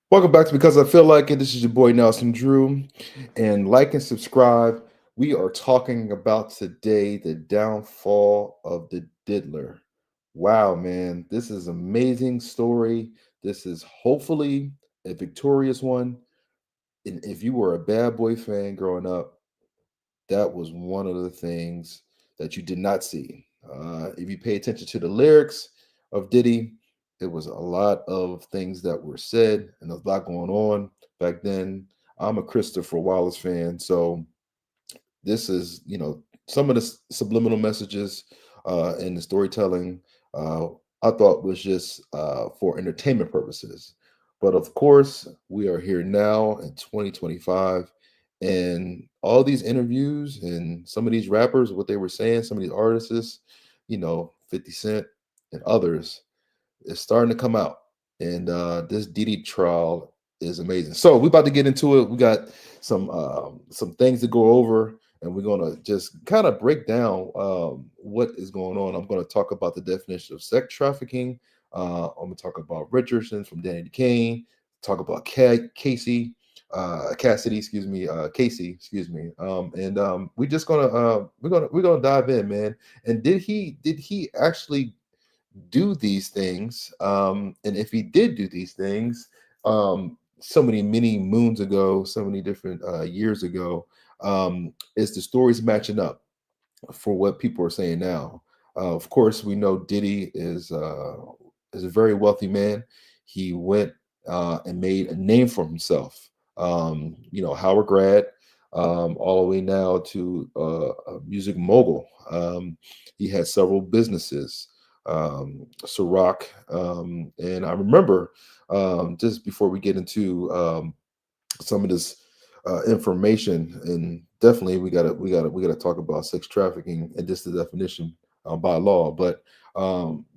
Welcome back to Because I Feel Like It. This is your boy Nelson Drew. And like and subscribe. We are talking about today the downfall of the diddler. Wow, man. This is an amazing story. This is hopefully a victorious one. And if you were a bad boy fan growing up, that was one of the things that you did not see. If you pay attention to the lyrics of Diddy, it was a lot of things that were said and there's a lot going on back then. I'm a Christopher Wallace fan, so this is some of the subliminal messages in the storytelling. uh, I thought was just for entertainment purposes, but of course we are here now in 2025, and all these interviews and some of these rappers, what they were saying, some of these artists, 50 Cent and others, is starting to come out. And this Diddy trial is amazing. So we're about to get into it. We got some things to go over, and we're gonna just kind of break down what is going on. I'm gonna talk about the definition of sex trafficking. I'm gonna talk about Richardson from Danny Kane. Talk about Casey. Cassidy, excuse me, Casey, excuse me, and we're just gonna we're gonna dive in, man. And did he actually do these things? And if he did do these things, so many moons ago, so many different years ago, is the stories matching up for what people are saying now? Of course, we know Diddy is a very wealthy man. He went and made a name for himself. Howard grad, all the way now to a music mogul. He had several businesses, Ciroc, and I remember, just before we get into some of this information, and definitely we gotta talk about sex trafficking and just the definition by law. But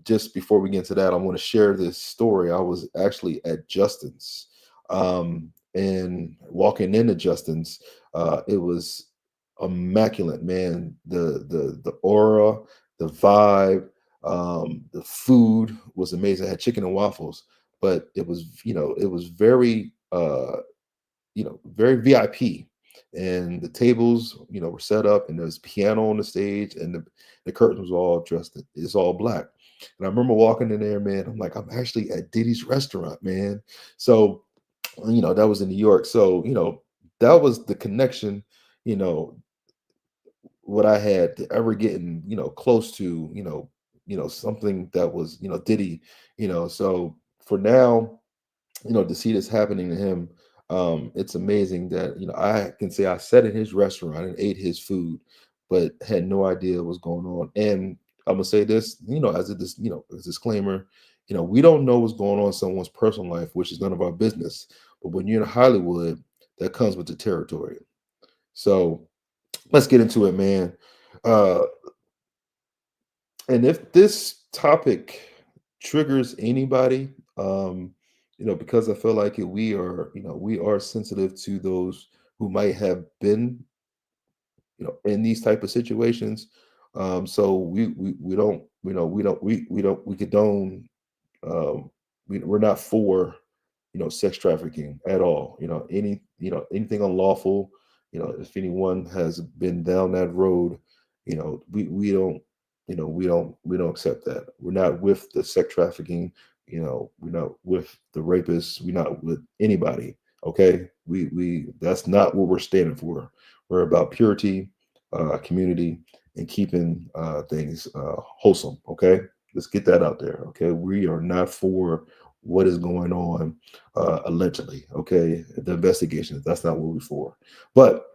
just before we get into that, I want to share this story. I was actually at Justin's, and walking into Justin's, it was immaculate, man. The aura, the vibe, the food was amazing. I had chicken and waffles, but it was very very VIP. And the tables, were set up, and there's piano on the stage, and the curtains was all dressed. It's all black. And I remember walking in there, man. I'm like, I'm actually at Diddy's restaurant, man. So, that was in New York. So, that was the connection, you know, what I had to ever getting, close to, something that was, Diddy, So for now, to see this happening to him, it's amazing that I can say I sat in his restaurant and ate his food, but had no idea what's going on. And I'm gonna say this, as a disclaimer, we don't know what's going on in someone's personal life, which is none of our business. But when you're in Hollywood, that comes with the territory. So let's get into it, man. Uh, and if this topic triggers anybody, because I feel like we are sensitive to those who might have been, in these type of situations. So we don't, we condone, um, we're not for, sex trafficking at all. Anything unlawful. If anyone has been down that road, we don't, we don't accept that. We're not with the sex trafficking. We're not with the rapists. We're not with anybody. Okay, we that's not what we're standing for. We're about purity, community, and keeping things wholesome. Okay, let's get that out there. Okay, we are not for what is going on allegedly. Okay, the investigation. That's not what we're for. But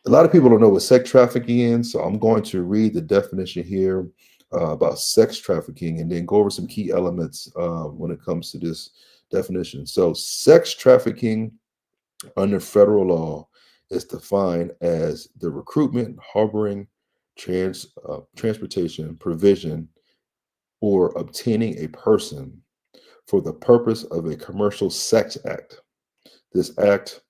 a lot of people don't know what sex trafficking is, so I'm going to read the definition here about sex trafficking, and then go over some key elements when it comes to this definition. So, sex trafficking under federal law is defined as the recruitment, harboring, transportation, provision, or obtaining a person for the purpose of a commercial sex act. This act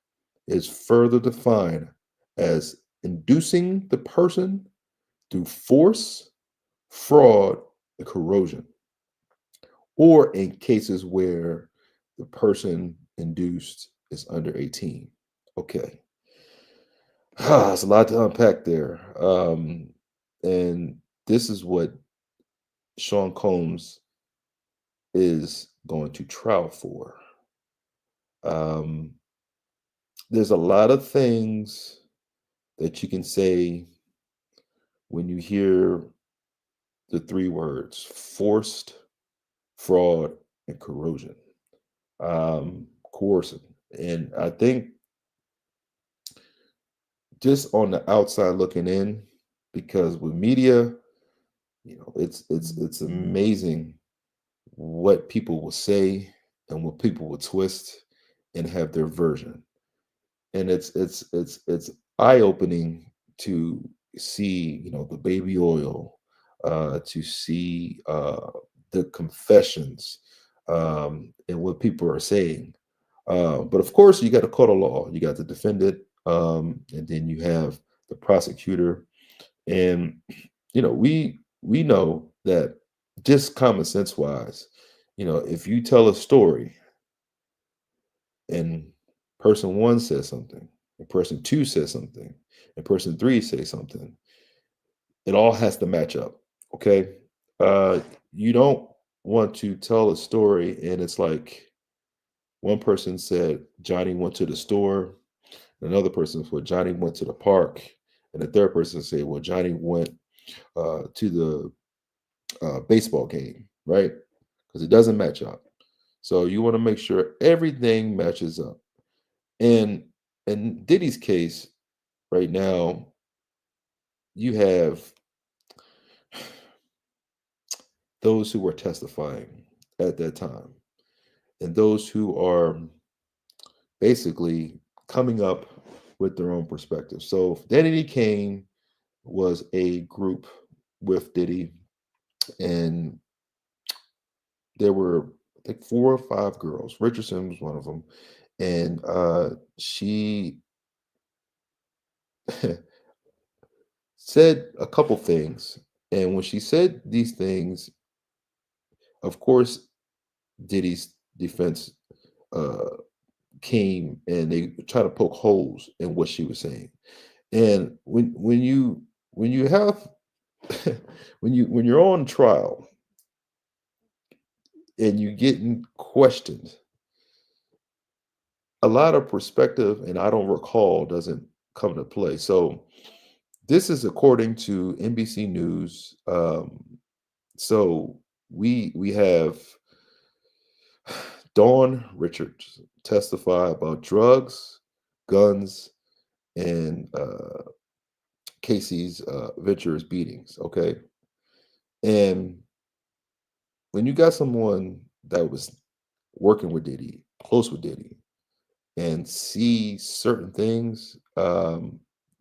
is further defined as inducing the person through force, fraud, and corrosion, or in cases where the person induced is under 18. Okay. It's a lot to unpack there. And this is what Sean Combs is going to trial for. Um, there's a lot of things that you can say when you hear the three words forced, fraud, and corrosion, coercion. And I think just on the outside looking in, because with media, it's amazing what people will say and what people will twist and have their version. And it's eye-opening to see, the baby oil, to see the confessions, and what people are saying. But of course, you got a court of law. You got the defendant, and then you have the prosecutor. And we know that, just common sense wise, if you tell a story and person one says something, and person two says something, and person three says something, it all has to match up. Okay. You don't want to tell a story and it's like one person said Johnny went to the store, another person said Johnny went to the park, and the third person said, well, Johnny went to the baseball game, right? Because it doesn't match up. So you want to make sure everything matches up. And in Diddy's case, right now, you have those who were testifying at that time, and those who are basically coming up with their own perspective. So Danny Kane was a group with Diddy, and there were, I think, 4 or 5 girls. Richardson was one of them, and she said a couple things. And when she said these things, of course, Diddy's defense uh, came and they try to poke holes in what she was saying. And when you have when you're on trial and you getting questioned, a lot of perspective, and I don't recall, doesn't come to play. So this is according to NBC News. So we have Dawn Richards testify about drugs, guns, and Casey's Ventures beatings. Okay, and when you got someone that was working with Diddy, close with Diddy, and see certain things,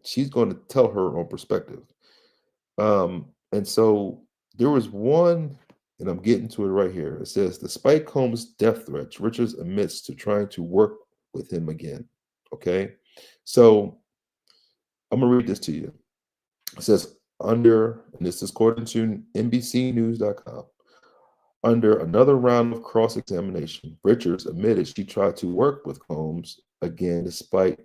she's going to tell her own perspective. And so there was one, and I'm getting to it right here. It says, despite Combs' death threats, Richards admits to trying to work with him again. Okay. So I'm going to read this to you. It says, and this is according to NBCnews.com, under another round of cross examination, Richards admitted she tried to work with Combs again despite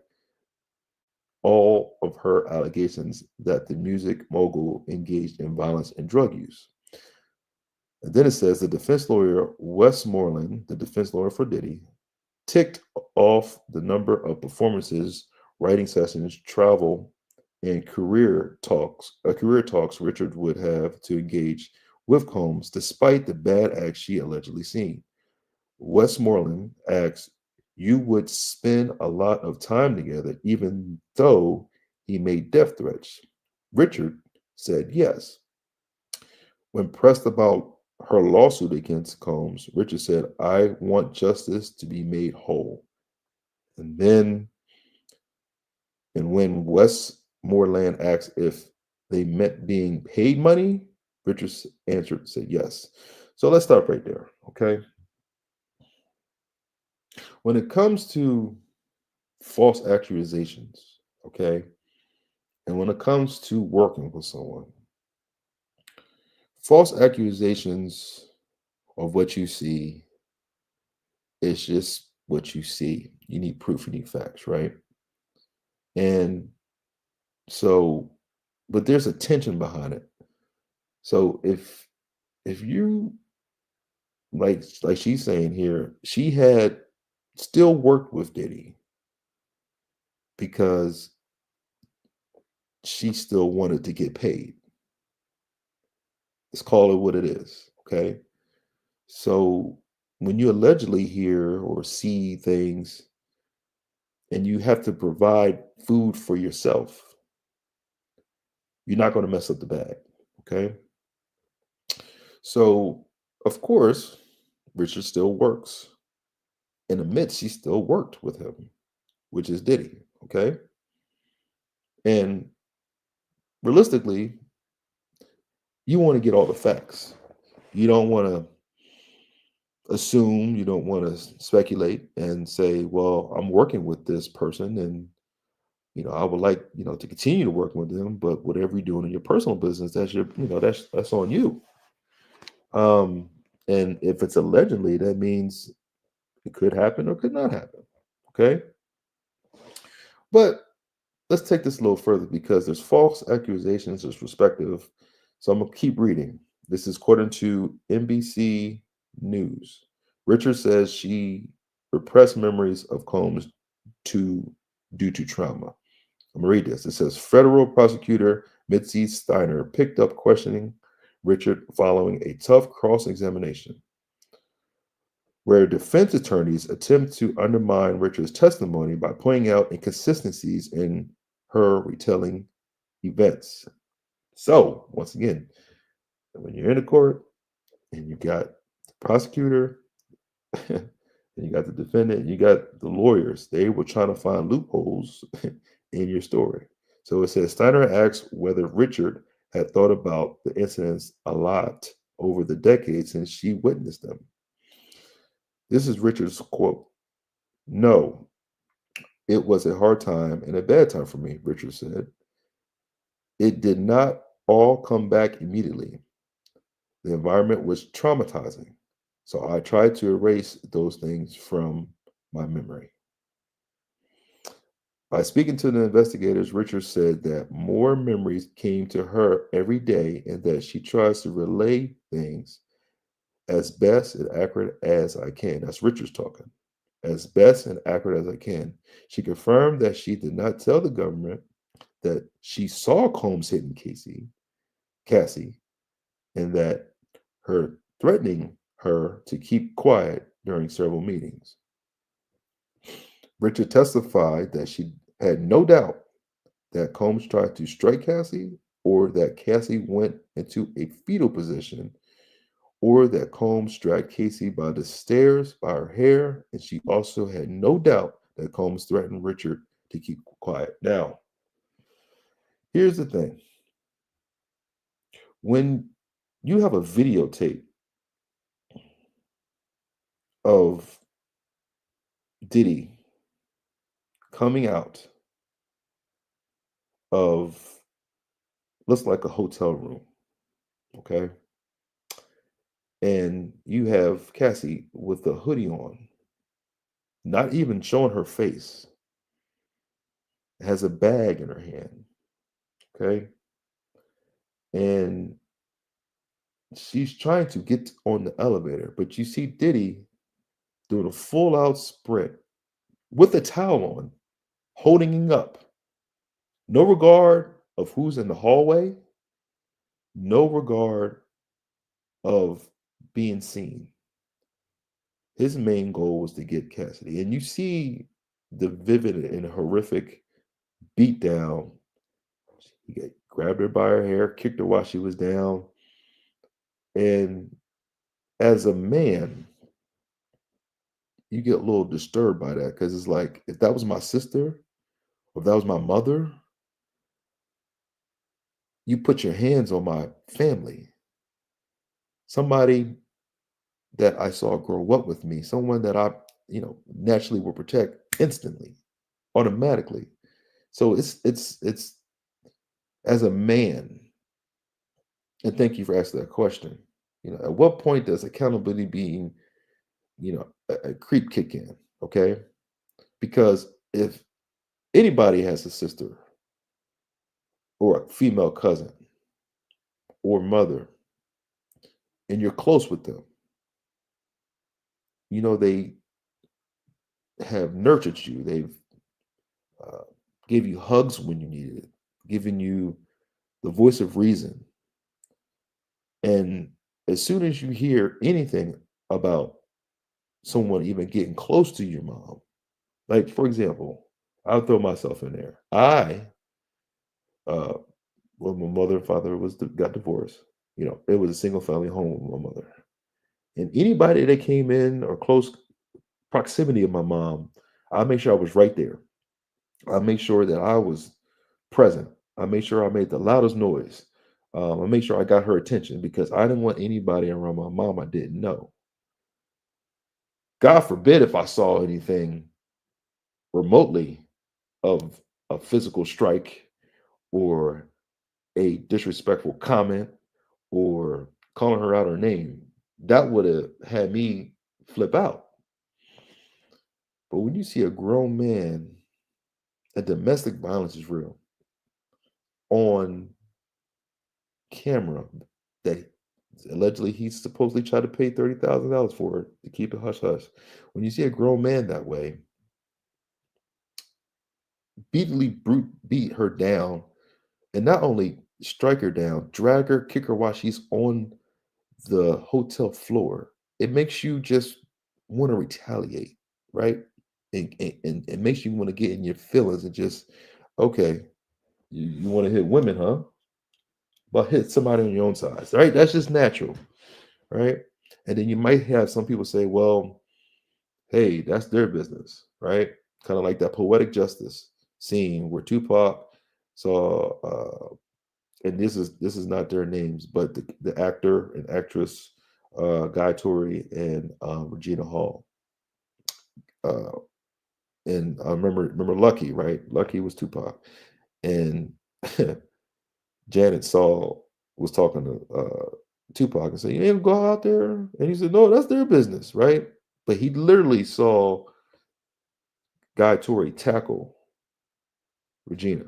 all of her allegations that the music mogul engaged in violence and drug use. And then it says the defense lawyer, Westmoreland, the defense lawyer for Diddy, ticked off the number of performances, writing sessions, travel, and career talks Richard would have to engage with Combs despite the bad acts she allegedly seen. Westmoreland asks, you would spend a lot of time together even though he made death threats. Richard said yes. When pressed about her lawsuit against Combs, Richard said, I want justice to be made whole. And then, and when Westmoreland asked if they meant being paid money, Richard answered, said yes. So let's stop right there, okay? When it comes to false accusations, okay, and when it comes to working with someone, false accusations of what you see is just what you see. You need proof, you need facts, right? And so, but there's a tension behind it. So if you like she's saying here, she had still worked with Diddy because she still wanted to get paid. Let's call it what it is. Okay. So when you allegedly hear or see things and you have to provide food for yourself, you're not going to mess up the bag. Okay. So, of course, Richard still works. And admits she still worked with him, which is Diddy. Okay. And realistically, you want to get all the facts. You don't want to assume, you don't want to speculate and say, well, I'm working with this person and I would like, to continue to work with them, but whatever you're doing in your personal business, that's your, that's on you. Um, and if it's allegedly, that means it could happen or could not happen. Okay. But let's take this a little further because there's false accusations, there's perspective. So I'm gonna keep reading. This is according to NBC News. Richard says she repressed memories of Combs to due to trauma. I'm gonna read this. It says federal prosecutor Mitzi Steiner picked up questioning Richard following a tough cross-examination, where defense attorneys attempt to undermine Richard's testimony by pointing out inconsistencies in her retelling events. So, once again, when you're in a court and you got the prosecutor and you got the defendant and you got the lawyers, they were trying to find loopholes in your story. So it says Steiner asked whether Richard had thought about the incidents a lot over the decades since she witnessed them. This is Richard's quote. No, it was a hard time and a bad time for me, Richard said. It did not all come back immediately. The environment was traumatizing. So I tried to erase those things from my memory. By speaking to the investigators, Richard said that more memories came to her every day and that she tries to relay things as best and accurate as I can. That's Richard's talking. As best and accurate as I can. She confirmed that she did not tell the government that she saw Combs hitting Cassie, and that her threatening her to keep quiet during several meetings. Richard testified that she had no doubt that Combs tried to strike Cassie, or that Cassie went into a fetal position, or that Combs dragged Casey by the stairs by her hair, and she also had no doubt that Combs threatened Richard to keep quiet. Now, here's the thing. When you have a videotape of Diddy coming out of looks like a hotel room, okay? And you have Cassie with a hoodie on, not even showing her face, has a bag in her hand, okay? And she's trying to get on the elevator, but you see Diddy doing a full out sprint with a towel on, holding up. No regard of who's in the hallway, no regard of being seen. His main goal was to get Cassidy. And you see the vivid and horrific beatdown. He grabbed her by her hair, kicked her while she was down. And as a man, you get a little disturbed by that because it's like, if that was my sister, or if that was my mother, you put your hands on my family. Somebody that I saw grow up with me, someone that I, naturally will protect instantly, automatically. So it's as a man, and thank you for asking that question. At what point does accountability being, a creep kick in? Okay. Because if anybody has a sister or a female cousin or mother and you're close with them, they have nurtured you. They've uh, gave you hugs when you needed it, given you the voice of reason. And as soon as you hear anything about someone even getting close to your mom, like for example, I'll throw myself in there. Uh, well, my mother and father got divorced. It was a single family home with my mother, and anybody that came in or close proximity of my mom, I make sure I was right there. I make sure that I was present. I made sure I made the loudest noise. I made sure I got her attention because I didn't want anybody around my mom I didn't know. God forbid if I saw anything remotely of a physical strike or a disrespectful comment or calling her out her name. That would have had me flip out. But when you see a grown man, a domestic violence is real on camera that allegedly he supposedly tried to pay $30,000 for it to keep it hush hush. When you see a grown man that way, beat her down, and not only strike her down, drag her, kick her while she's on the hotel floor, it makes you just want to retaliate, right? And it makes you want to get in your feelings and just, okay, you want to hit women, huh? But hit somebody on your own size, right? That's just natural, right? And then you might have some people say, well, hey, that's their business, right? Kind of like that poetic justice scene where Tupac saw, and this is not their names, but the actor and actress, Guy Tori and Regina Hall, uh, and I remember Lucky, right? Lucky was Tupac, and Janet Saul was talking to Tupac and said, "You ain't go out there," and he said, "No, that's their business, right?" But he literally saw Guy Tori tackle Regina,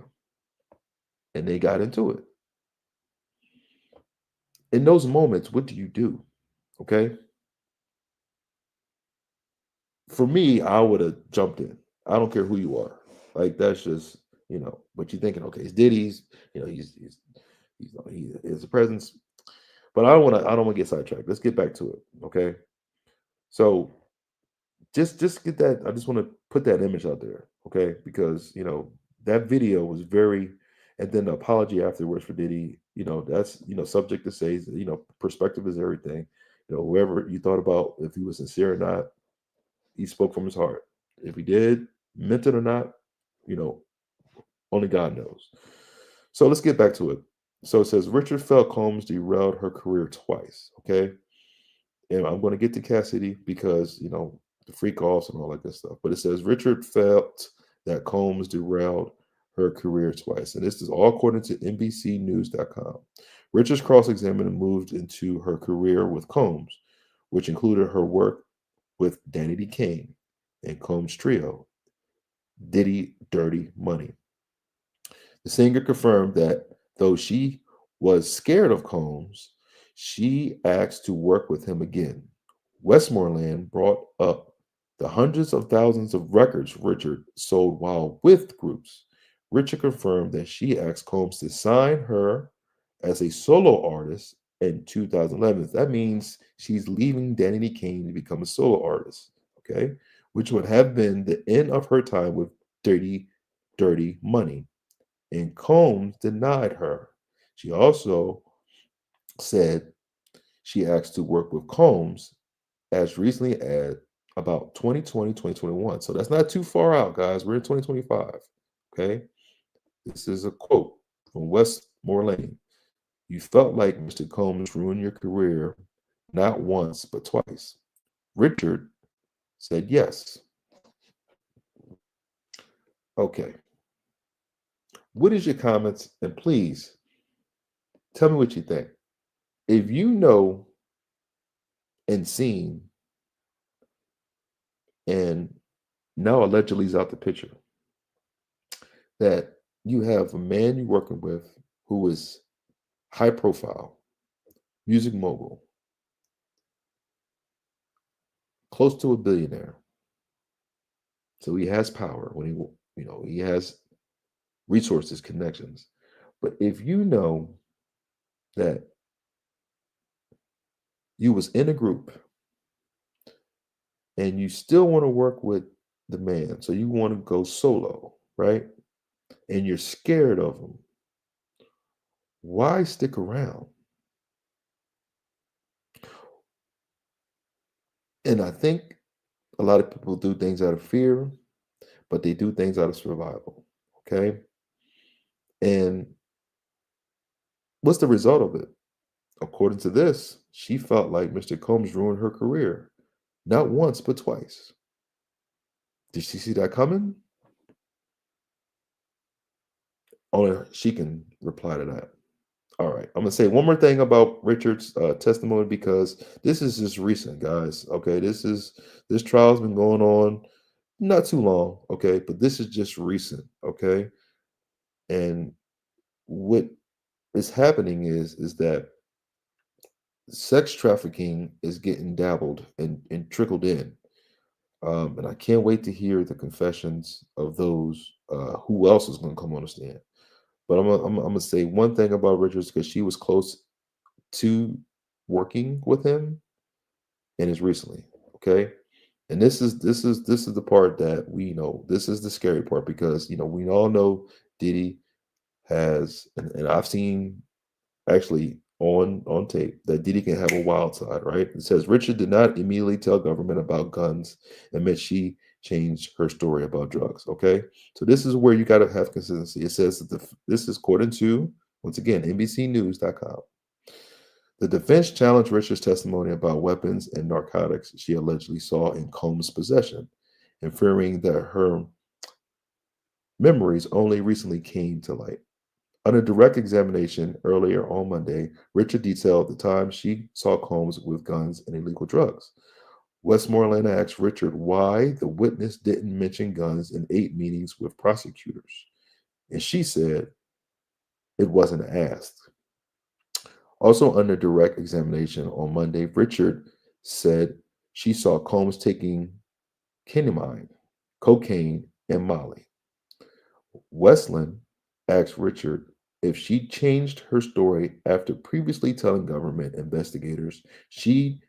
and they got into it. In those moments, what do you do? Okay, for me, I would have jumped in. I don't care who you are. Like that's just But you're thinking, okay, it's Diddy's. He is a presence. But I don't want to get sidetracked. Let's get back to it. Okay. So just get that. I just want to put that image out there. Okay, because that video was very, and then the apology afterwards for Diddy. That's subject to say. Perspective is everything. Whoever you thought about, if he was sincere or not, he spoke from his heart. If he did, meant it or not, you know, only God knows. So let's get back to it. So it says Richard Felt Combs derailed her career twice. Okay. And I'm going to get to Cassidy because, the freak offs and all that good stuff. But it says Richard felt that Combs derailed her career twice. And this is all according to NBCnews.com. Richard's cross examined moved into her career with Combs, which included her work with Danny D. Kane and Combs Trio, Diddy Dirty Money. The singer confirmed that though she was scared of Combs, she asked to work with him again. Westmoreland brought up the hundreds of thousands of records Richard sold while with groups. Richard confirmed that she asked Combs to sign her as a solo artist in 2011. That means she's leaving Danny Kane to become a solo artist, okay? Which would have been the end of her time with Dirty, Dirty Money, and Combs denied her. She also said she asked to work with Combs as recently as about 2020, 2021. So that's not too far out, guys. We're in 2025. Okay. This is a quote from Westmoreland. You felt like Mr. Combs ruined your career not once, but twice. Richard said yes. Okay. What is your comments? And please tell me what you think. If you know and seen and now allegedly is out the picture, that you have a man you're working with who is high profile, music mogul, close to a billionaire. So he has power when he has resources, connections. But if you know that you was in a group and you still want to work with the man, so you want to go solo, right? And you're scared of him, why stick around? And I think a lot of people do things out of fear, but they do things out of survival. Okay. And what's the result of it? According to this, she felt like Mr. Combs ruined her career, not once, but twice. Did she see that coming? Only she can reply to that. All right. I'm going to say one more thing about Richard's testimony because this is just recent, guys. Okay. This trial's been going on not too long. Okay. But this is just recent. Okay. And what is happening is that sex trafficking is getting dabbled and trickled in. And I can't wait to hear the confessions of those who else is going to come on the stand. But I'm gonna say one thing about Richards because she was close to working with him and is recently okay. And this is the part that we know. This is the scary part because we all know Diddy has, and I've seen actually on tape that Diddy can have a wild side, right? It says Richard did not immediately tell government about guns and meant she changed her story about drugs. Okay, so this is where you got to have consistency. It says that this is according to once again NBCnews.com. The defense challenged Richard's testimony about weapons and narcotics she allegedly saw in Combs' possession, inferring that her memories only recently came to light. Under direct examination earlier on Monday, Richard detailed the time she saw Combs with guns and illegal drugs. Westmoreland asked Richard why the witness didn't mention guns in 8 meetings with prosecutors, and she said it wasn't asked. Also, under direct examination on Monday, Richard said she saw Combs taking ketamine, cocaine, and Molly. Westland asked Richard if she changed her story after previously telling government investigators she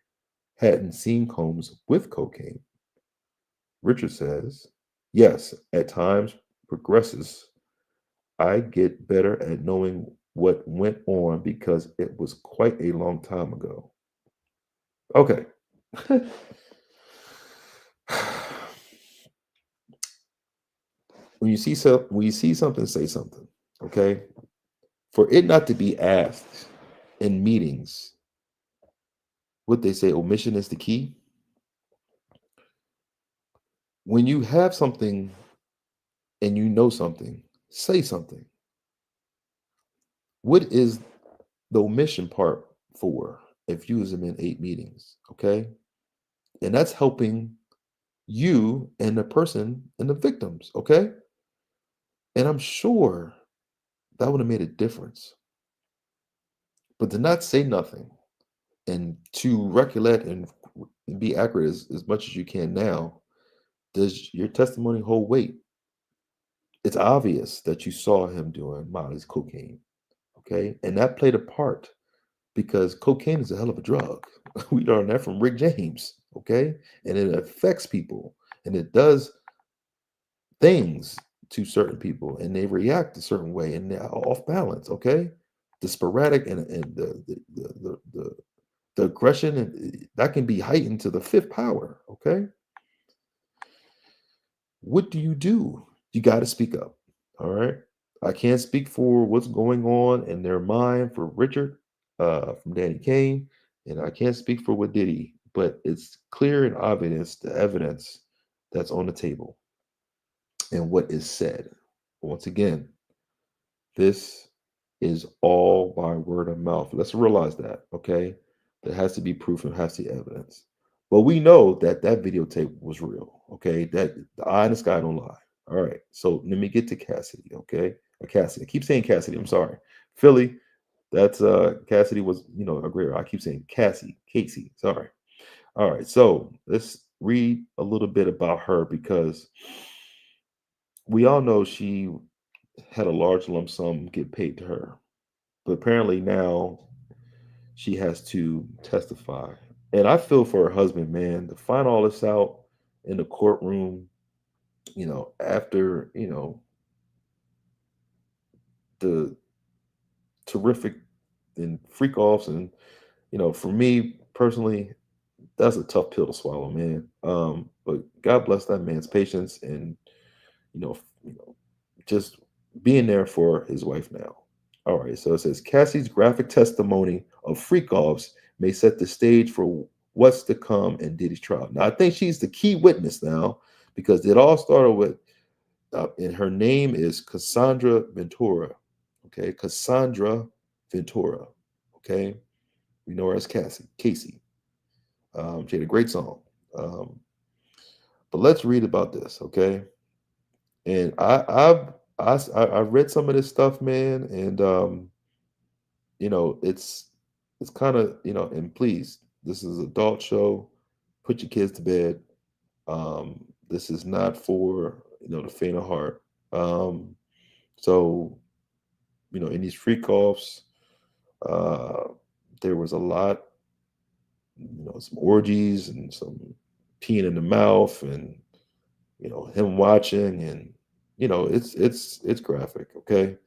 hadn't seen Combs with cocaine. Richard says, yes, at times progresses. I get better at knowing what went on because it was quite a long time ago. Okay. When you see something, say something. Okay. For it not to be asked in meetings, what they say, omission is the key. When you have something and you know something, say something. What is the omission part for if you use them in 8 meetings? Okay. And that's helping you and the person and the victims. Okay. And I'm sure that would have made a difference. But to not say nothing and to recollect and be accurate as much as you can now, does your testimony hold weight? It's obvious that you saw him doing Molly's cocaine, okay? And that played a part because cocaine is a hell of a drug. We learned that from Rick James, okay? And it affects people and it does things to certain people and they react a certain way and they're off balance, okay? The sporadic and the aggression and that can be heightened to the fifth power, okay? What do? You got to speak up. All right. I can't speak for what's going on in their mind for Richard from Danny Kane, and I can't speak for what Diddy, but it's clear and obvious the evidence that's on the table and what is said. Once again, this is all by word of mouth. Let's realize that, okay? There has to be proof and has to be evidence. But we know that that videotape was real. Okay, that the eye in the sky don't lie. All right, so let me get to Cassidy. Okay, or Cassidy. I keep saying Cassidy. I'm sorry, Philly. That's Cassidy was a great. I keep saying Casey. Sorry. All right, so let's read a little bit about her because we all know she had a large lump sum get paid to her, but apparently now she has to testify. And I feel for her husband, man, to find all this out in the courtroom, after, the terrific and freak offs. And, for me personally, that's a tough pill to swallow, man. But God bless that man's patience and, just being there for his wife now. All right, so it says Cassie's graphic testimony of freak offs may set the stage for what's to come in Diddy's trial. Now, I think she's the key witness now because it all started with, and her name is Cassandra Ventura. Okay, Cassandra Ventura. Okay, we know her as Casey. She had a great song. Um, but let's read about this, okay? And I read some of this stuff, man, and it's kind of and please, this is an adult show. Put your kids to bed. This is not for the faint of heart. So in these freak offs, uh, there was a lot, some orgies and some peeing in the mouth and him watching and it's graphic, okay.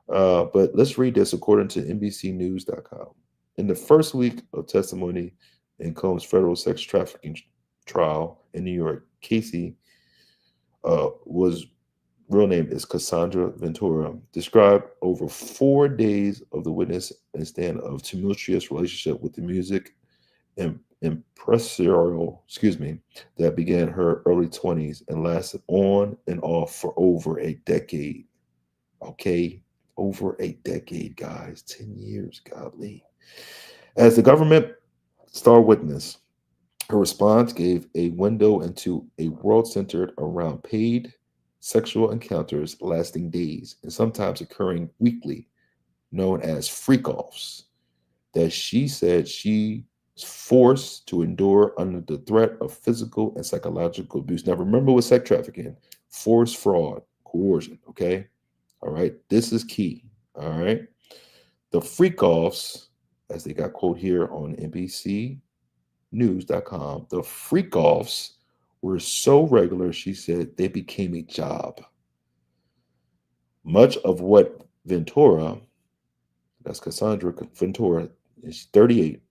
But let's read this according to NBCnews.com. In the first week of testimony in Combs' federal sex trafficking trial in New York, Casey was real name is Cassandra Ventura, described over 4 days of the witness and stand of tumultuous relationship with the music and impresarial, that began her early 20s and lasted on and off for over a decade. Okay, over a decade, guys, 10 years, godly. As the government star witness, her response gave a window into a world centered around paid sexual encounters lasting days and sometimes occurring weekly, known as freak offs, that she said she was forced to endure under the threat of physical and psychological abuse. Now, remember with sex trafficking, force, fraud, coercion, okay? All right, this is key. All right. The freak offs, as they got quote here on NBCnews.com, the freak offs were so regular, she said, they became a job. Much of what Ventura, that's Cassandra Ventura, is 38,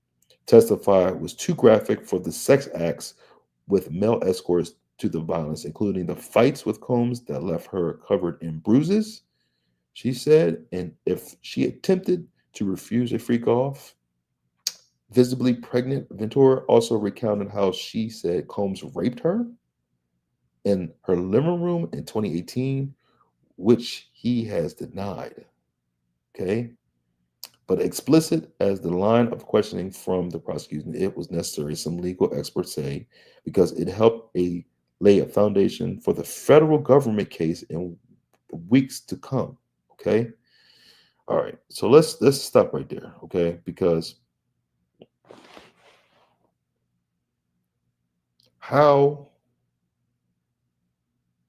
testified was too graphic for the sex acts with male escorts to the violence, including the fights with Combs that left her covered in bruises, she said, and if she attempted to refuse a freak off, visibly pregnant, Ventura also recounted how she said Combs raped her in her living room in 2018, which he has denied. Okay. But explicit as the line of questioning from the prosecution, it was necessary, some legal experts say, because it helped lay a foundation for the federal government case in weeks to come. Okay. All right. So let's stop right there. Okay. Because how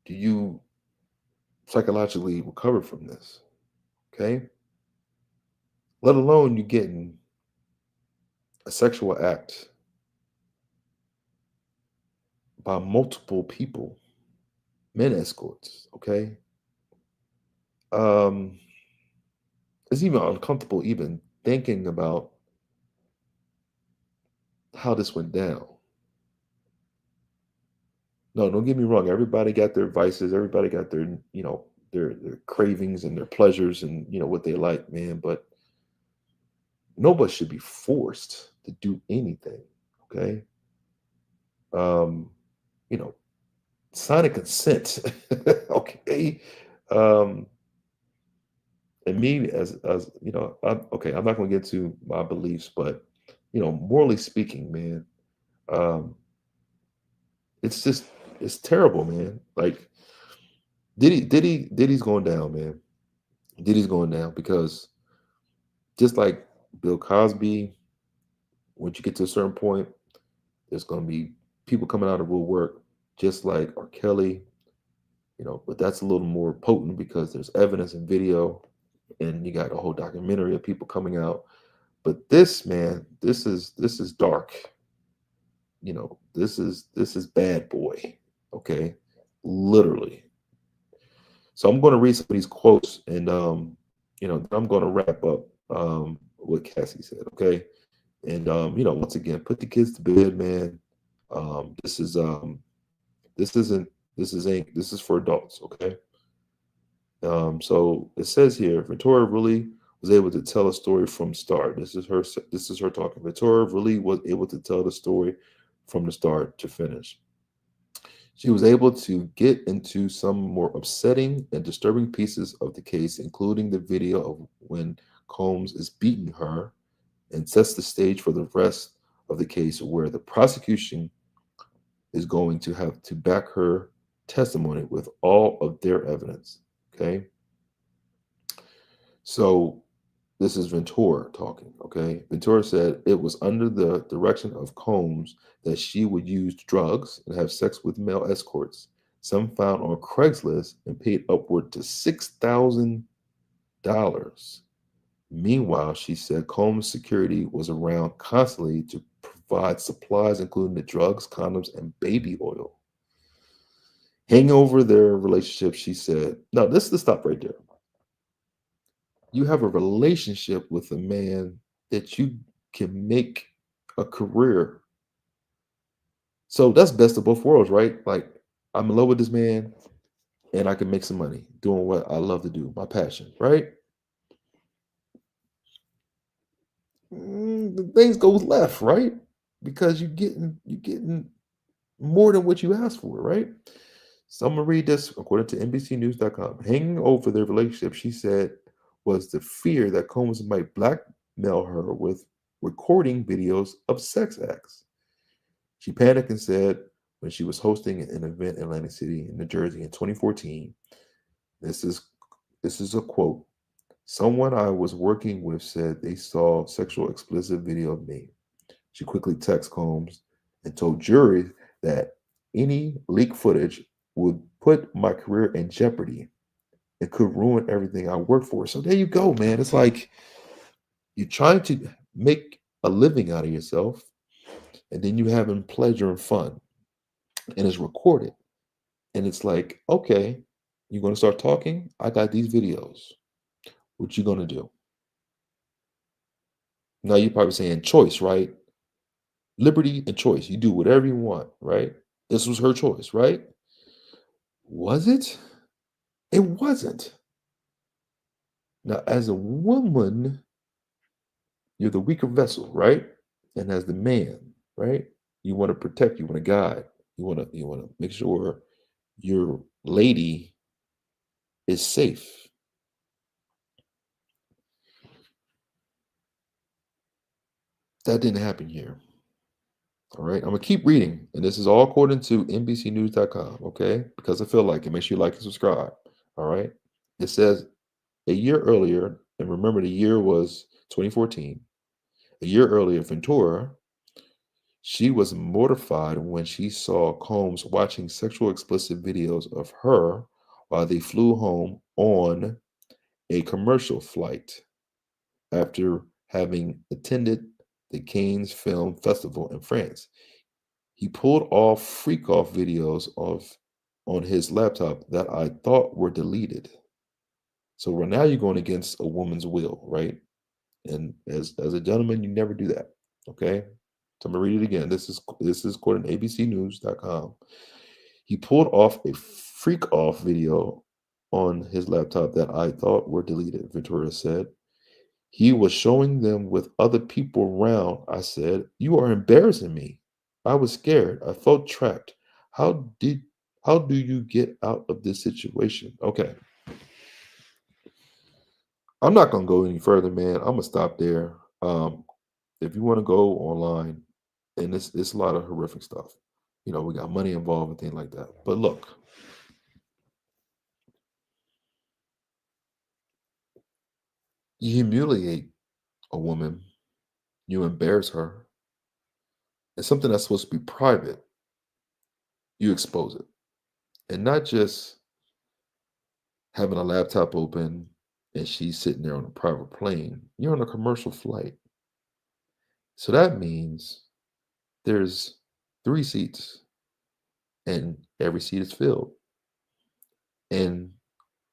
do you psychologically recover from this? Okay. Let alone you getting a sexual act by multiple people, men escorts. Okay. Um, it's even uncomfortable even thinking about how this went down. No, don't get me wrong. Everybody got their vices. Everybody got their, their cravings and their pleasures and what they like, man. But nobody should be forced to do anything. Okay. Um, you know, sign a consent. Okay. Um, and me as I'm not going to get to my beliefs, but morally speaking, man, Um, it's just it's terrible, man. Like Diddy's going down, man. Diddy's going down because just like Bill Cosby, once you get to a certain point, there's going to be people coming out of woodwork, just like R. Kelly, but that's a little more potent because there's evidence and video, and you got a whole documentary of people coming out. But this, man, this is dark. This is bad boy. Okay, literally. So I'm going to read some of these quotes, and then I'm going to wrap up what Cassie said. Okay, and once again, put the kids to bed, man. This is this isn't this is for adults. Okay. So it says here, Victoria really was able to tell a story from start. This is her talking. Victoria really was able to tell the story from the start to finish. She was able to get into some more upsetting and disturbing pieces of the case, including the video of when Combs is beating her, and sets the stage for the rest of the case, where the prosecution is going to have to back her testimony with all of their evidence. Okay. So this is Ventura talking. Okay. Ventura said it was under the direction of Combs that she would use drugs and have sex with male escorts, some found on Craigslist, and paid upward to $6,000. Meanwhile, she said Combs' security was around constantly to provide supplies, including the drugs, condoms, and baby oil. Hanging over their relationship, she said, "No, this is the stop right there. You have a relationship with a man that you can make a career. So that's best of both worlds, right? Like, I'm in love with this man and I can make some money doing what I love to do, my passion, right? The things go left, right? Because you're getting more than what you asked for, right? So I'm gonna read this according to NBCNews.com. Hanging over their relationship, she said, was the fear that Combs might blackmail her with recording videos of sex acts. She panicked and said when she was hosting an event in Atlantic City, in New Jersey in 2014, this is this is a quote. Someone I was working with said they saw sexual explicit video of me. She quickly texted Combs and told jury that any leaked footage would put my career in jeopardy. It could ruin everything I work for. So there you go, man. It's like you're trying to make a living out of yourself, and then you having pleasure and fun, and it's recorded. And it's like, okay, you're gonna start talking. I got these videos. What you gonna do? Now you're probably saying choice, right? Liberty and choice. You do whatever you want, right? This was her choice, right? Was it? It wasn't. Now, as a woman, you're the weaker vessel, right? And as the man, right? You want to protect, you want to guide, you want to make sure your lady is safe. That didn't happen here. All right. I'm gonna keep reading. And this is all according to NBCNews.com. Okay. Because I feel like it. Make sure you like and subscribe. All right. It says a year earlier, and remember the year was 2014. A year earlier, Ventura, she was mortified when she saw Combs watching sexual explicit videos of her while they flew home on a commercial flight after having attended the Cannes Film Festival in France. He pulled off freak off videos of on his laptop that I thought were deleted. So right now you're going against a woman's will, right? And as a gentleman, you never do that. Okay. So I'm gonna read it again. This is according to abcnews.com. He pulled off a freak off video on his laptop that I thought were deleted, Ventura said. He was showing them with other people around. I said, "You are embarrassing me." I was scared. I felt trapped. How did how do you get out of this situation? Okay. I'm not gonna go any further, man. I'm gonna stop there. If you want to go online, and it's a lot of horrific stuff. We got money involved and things like that. But look, you humiliate a woman, you embarrass her, and something that's supposed to be private, you expose it. And not just having a laptop open and she's sitting there on a private plane. You're on a commercial flight. So that means there's 3 seats and every seat is filled. And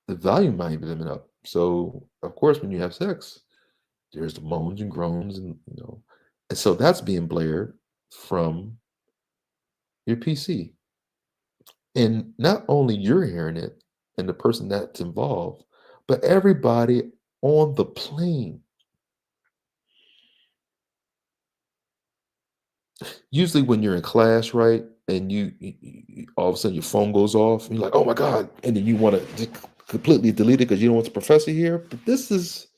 the volume might be limited up. So of course when you have sex, there's the moans and groans and so that's being blared from your PC. And not only you're hearing it and the person that's involved, but everybody on the plane. Usually when you're in class, right, and all of a sudden your phone goes off, and you're like, "Oh my god," and then you want to completely delete it because you don't want the professor here. But this is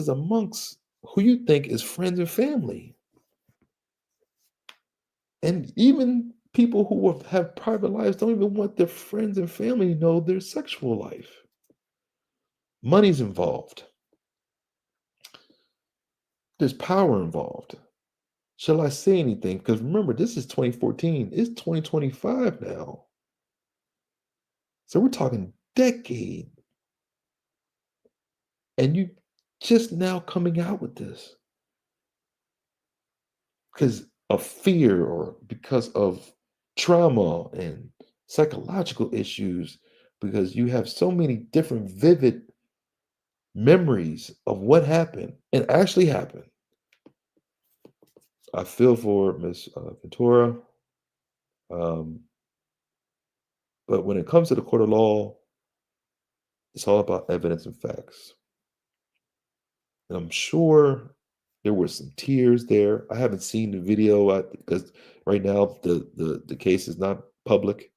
amongst who you think is friends and family, and even people who have private lives don't even want their friends and family to know their sexual life. Money's involved. There's power involved. Shall I say anything? Because remember, this is 2014. It's 2025 now. So we're talking decade, and you just now coming out with this because of fear or because of trauma and psychological issues, because you have so many different vivid memories of what happened and actually happened. I feel for Miss Ventura, um, but when it comes to the court of law, it's all about evidence and facts. And I'm sure there were some tears there. I haven't seen the video because right now the case is not public.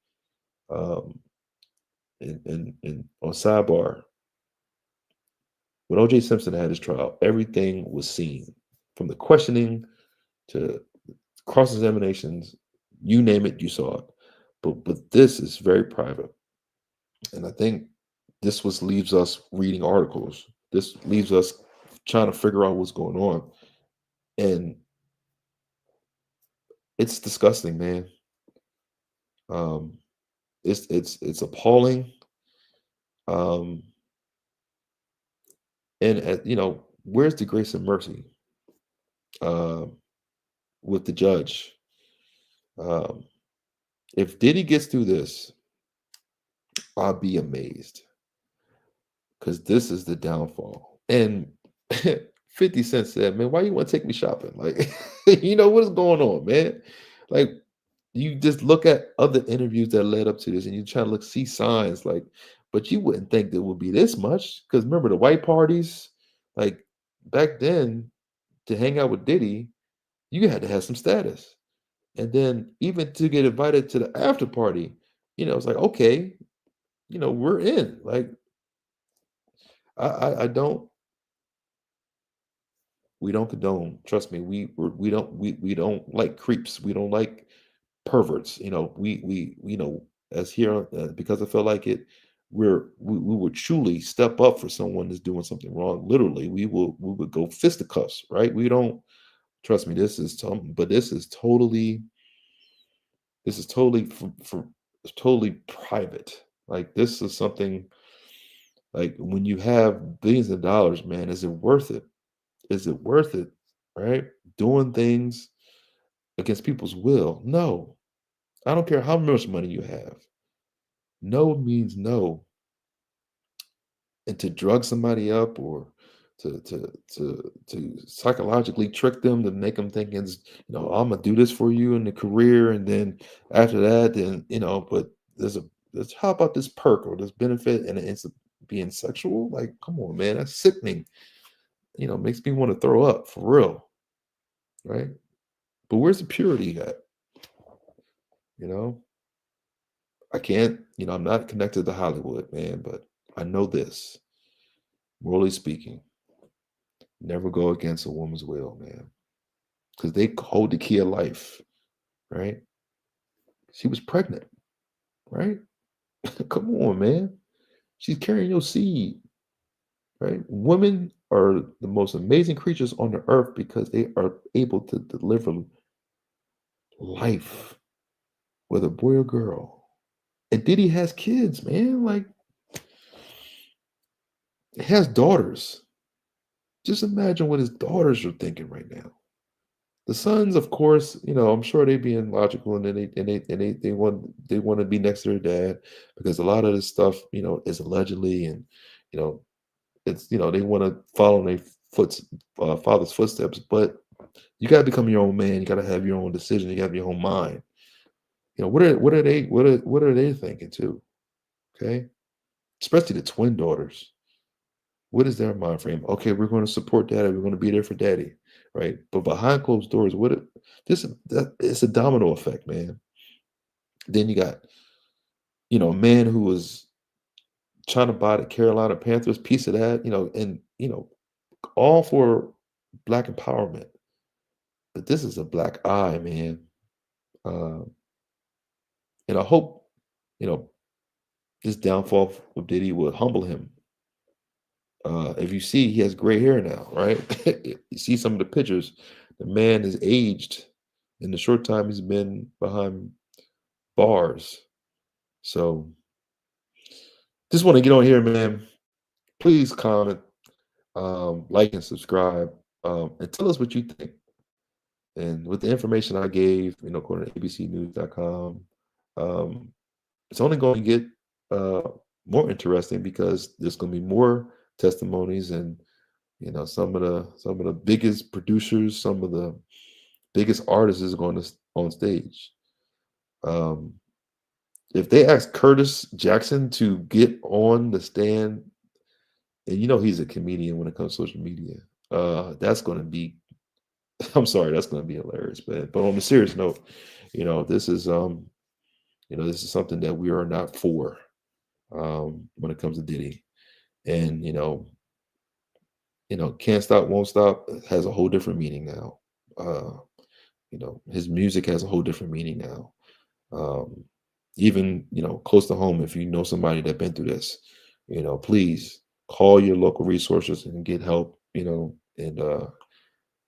Um, and on sidebar, when O.J. Simpson had his trial, everything was seen from the questioning to cross examinations. You name it, you saw it. But this is very private, and I think this was leaves us reading articles. This leaves us trying to figure out what's going on, and it's disgusting, man. Um, it's appalling. Um, and where's the grace and mercy um, with the judge? Um, if Diddy gets through this, I'll be amazed because this is the downfall. And 50 Cent said, "Man, why you want to take me shopping? Like, what is going on, man? Like, you just look at other interviews that led up to this, and you try to see signs like, but you wouldn't think there would be this much because remember the white parties, like back then, to hang out with Diddy, you had to have some status, and then even to get invited to the after party, it's like okay, we're in. Like, I don't. We don't condone. Trust me, we don't like creeps. We don't like perverts. As here because I feel like it, we would truly step up for someone that's doing something wrong. Literally, we would go fisticuffs, right? We don't trust me. But this is totally for totally private. Like this is something like when you have billions of dollars, man, is it worth it? Is it worth it? Right? Doing things against people's will. No. I don't care how much money you have. No means no. And to drug somebody up or to psychologically trick them to make them think it's I'm gonna do this for you in the career, and then after that, then but there's how about this perk or this benefit and it's being sexual? Like, come on, man, that's sickening. Makes me want to throw up for real, right? But where's the purity at? You know, I can't. I'm not connected to Hollywood, man, but I know this. Morally speaking, never go against a woman's will, man. because they hold the key of life, right? She was pregnant, right? Come on, man. She's carrying your seed, right? Women are the most amazing creatures on the earth because they are able to deliver life, whether boy or girl. And Diddy has kids, man. Like, he has daughters. Just imagine what his daughters are thinking right now. The sons, of course, I'm sure they being logical and they want to be next to their dad because a lot of this stuff, is allegedly and you know it's they want to follow in their father's footsteps. But you got to become your own man. You got to have your own decision. You got to have your own mind. What are they thinking too? Okay, especially the twin daughters. What is their mind frame? Okay, we're going to support daddy. We're going to be there for daddy, right? But behind closed doors, it's a domino effect, man. Then you got a man who was trying to buy the Carolina Panthers piece of that, and all for black empowerment. But this is a black eye, man. Uh, and I hope you know this downfall of Diddy will humble him. If you see, he has gray hair now, right? You see some of the pictures. The man is aged in the short time he's been behind bars. So just want to get on here, man. Please comment, like, and subscribe, and tell us what you think. And with the information I gave, according to abcnews.com, um, it's only going to get uh, more interesting because there's going to be more testimonies and some of the biggest producers, some of the biggest artists is going to on stage. Um, if they ask Curtis Jackson to get on the stand, and he's a comedian when it comes to social media, that's going to be. I'm sorry, that's going to be hilarious, man. But on a serious note, this is this is something that we are not for when it comes to Diddy, and can't stop, won't stop has a whole different meaning now. His music has a whole different meaning now. Um, even close to home, if you know somebody that been through this, please call your local resources and get help. And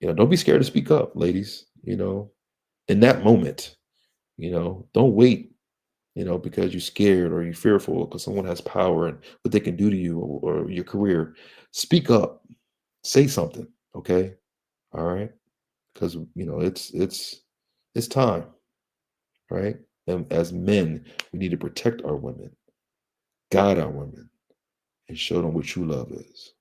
don't be scared to speak up, ladies. In that moment, don't wait. Because you're scared or you're fearful because someone has power and what they can do to you or your career. Speak up. Say something. Okay. All right. Because it's time, right? And as men, we need to protect our women, guide our women, and show them what true love is.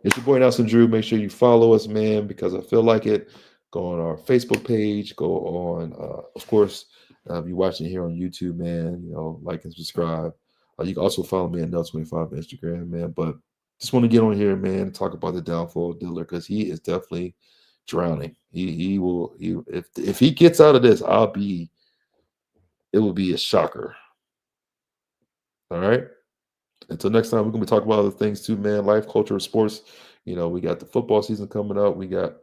It's your boy Nelson Drew. Make sure you follow us, man, because I feel like it. Go on our Facebook page. Go on, of course, if you're watching here on YouTube, man, like and subscribe. You can also follow me at Nel25 on Instagram, man. But just want to get on here, man, and talk about the downfall of Didler because he is definitely drowning. He will if he gets out of this, it will be a shocker. All right. Until next time, we're gonna be talking about other things too, man. Life, culture, sports. We got the football season coming up. We got,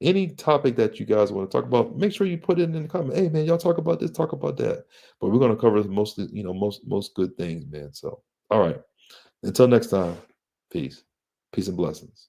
any topic that you guys want to talk about. Make sure you put it in the comment. Hey, man, y'all talk about this, talk about that. But we're gonna cover mostly, most good things, man. So, all right. Until next time, peace, peace and blessings.